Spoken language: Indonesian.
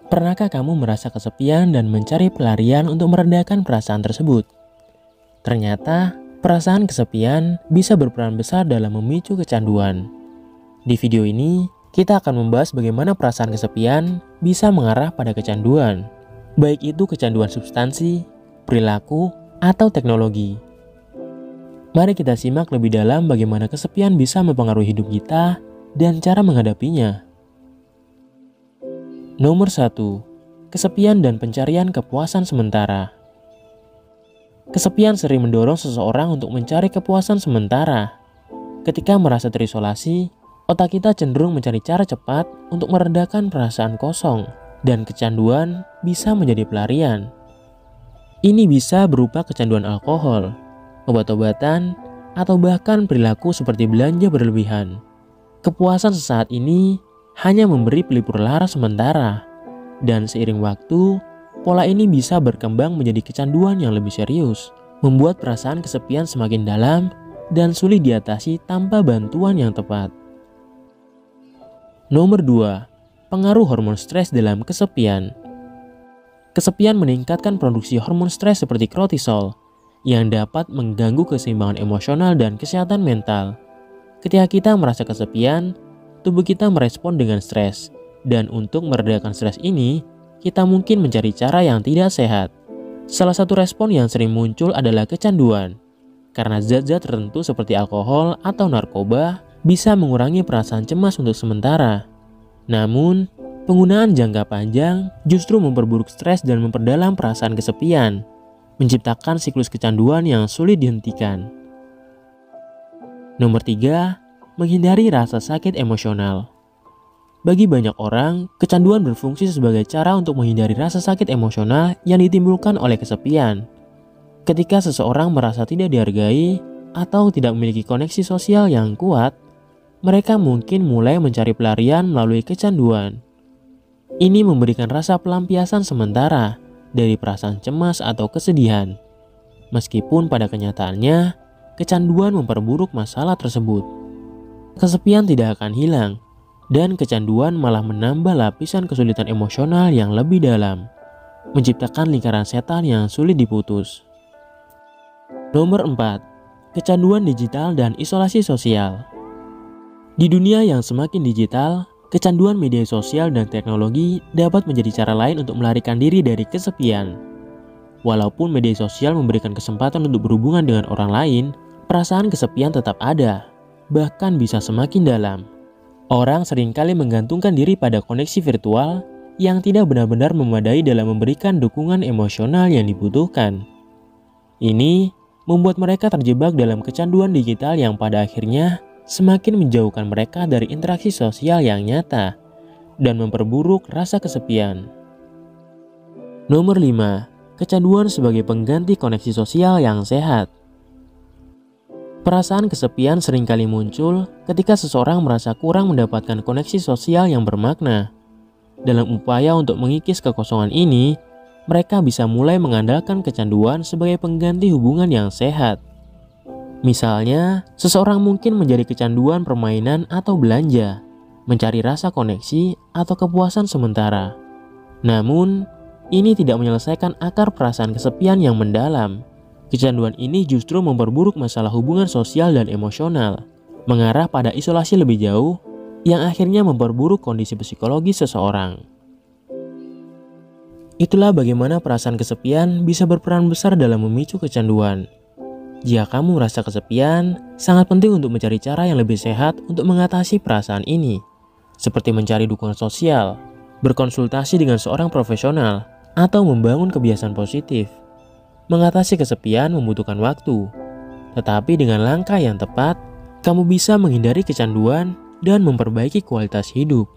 Pernahkah kamu merasa kesepian dan mencari pelarian untuk meredakan perasaan tersebut? Ternyata, perasaan kesepian bisa berperan besar dalam memicu kecanduan. Di video ini, kita akan membahas bagaimana perasaan kesepian bisa mengarah pada kecanduan, baik itu kecanduan substansi, perilaku, atau teknologi. Mari kita simak lebih dalam bagaimana kesepian bisa mempengaruhi hidup kita dan cara menghadapinya. Nomor 1. Kesepian dan pencarian kepuasan sementara. Kesepian sering mendorong seseorang untuk mencari kepuasan sementara. Ketika merasa terisolasi, otak kita cenderung mencari cara cepat untuk meredakan perasaan kosong, dan kecanduan bisa menjadi pelarian. Ini bisa berupa kecanduan alkohol, obat-obatan, atau bahkan perilaku seperti belanja berlebihan. Kepuasan sesaat ini hanya memberi pelipur lara sementara, dan seiring waktu, pola ini bisa berkembang menjadi kecanduan yang lebih serius, membuat perasaan kesepian semakin dalam dan sulit diatasi tanpa bantuan yang tepat. Nomor 2. Pengaruh hormon stres dalam kesepian. Kesepian meningkatkan produksi hormon stres seperti kortisol, yang dapat mengganggu keseimbangan emosional dan kesehatan mental. Ketika kita merasa kesepian, tubuh kita merespon dengan stres, dan untuk meredakan stres ini, kita mungkin mencari cara yang tidak sehat. Salah satu respon yang sering muncul adalah kecanduan, karena zat-zat tertentu seperti alkohol atau narkoba bisa mengurangi perasaan cemas untuk sementara. Namun, penggunaan jangka panjang justru memperburuk stres dan memperdalam perasaan kesepian, menciptakan siklus kecanduan yang sulit dihentikan. Nomor 3. Menghindari rasa sakit emosional. Bagi banyak orang, kecanduan berfungsi sebagai cara untuk menghindari rasa sakit emosional yang ditimbulkan oleh kesepian. Ketika seseorang merasa tidak dihargai atau tidak memiliki koneksi sosial yang kuat, mereka mungkin mulai mencari pelarian melalui kecanduan. Ini memberikan rasa pelampiasan sementara dari perasaan cemas atau kesedihan. Meskipun pada kenyataannya, kecanduan memperburuk masalah tersebut. Kesepian tidak akan hilang, dan kecanduan malah menambah lapisan kesulitan emosional yang lebih dalam, menciptakan lingkaran setan yang sulit diputus. Nomor 4. Kecanduan digital dan isolasi sosial. Di dunia yang semakin digital, kecanduan media sosial dan teknologi dapat menjadi cara lain untuk melarikan diri dari kesepian. Walaupun media sosial memberikan kesempatan untuk berhubungan dengan orang lain, perasaan kesepian tetap ada, bahkan bisa semakin dalam. Orang seringkali menggantungkan diri pada koneksi virtual yang tidak benar-benar memadai dalam memberikan dukungan emosional yang dibutuhkan. Ini membuat mereka terjebak dalam kecanduan digital yang pada akhirnya semakin menjauhkan mereka dari interaksi sosial yang nyata dan memperburuk rasa kesepian. Nomor 5. Kecanduan sebagai pengganti koneksi sosial yang sehat. Perasaan kesepian seringkali muncul ketika seseorang merasa kurang mendapatkan koneksi sosial yang bermakna. Dalam upaya untuk mengikis kekosongan ini, mereka bisa mulai mengandalkan kecanduan sebagai pengganti hubungan yang sehat. Misalnya, seseorang mungkin menjadi kecanduan permainan atau belanja, mencari rasa koneksi atau kepuasan sementara. Namun, ini tidak menyelesaikan akar perasaan kesepian yang mendalam. Kecanduan ini justru memperburuk masalah hubungan sosial dan emosional, mengarah pada isolasi lebih jauh, yang akhirnya memperburuk kondisi psikologis seseorang. Itulah bagaimana perasaan kesepian bisa berperan besar dalam memicu kecanduan. Jika kamu merasa kesepian, sangat penting untuk mencari cara yang lebih sehat untuk mengatasi perasaan ini, seperti mencari dukungan sosial, berkonsultasi dengan seorang profesional, atau membangun kebiasaan positif. Mengatasi kesepian membutuhkan waktu, tetapi dengan langkah yang tepat, kamu bisa menghindari kecanduan dan memperbaiki kualitas hidup.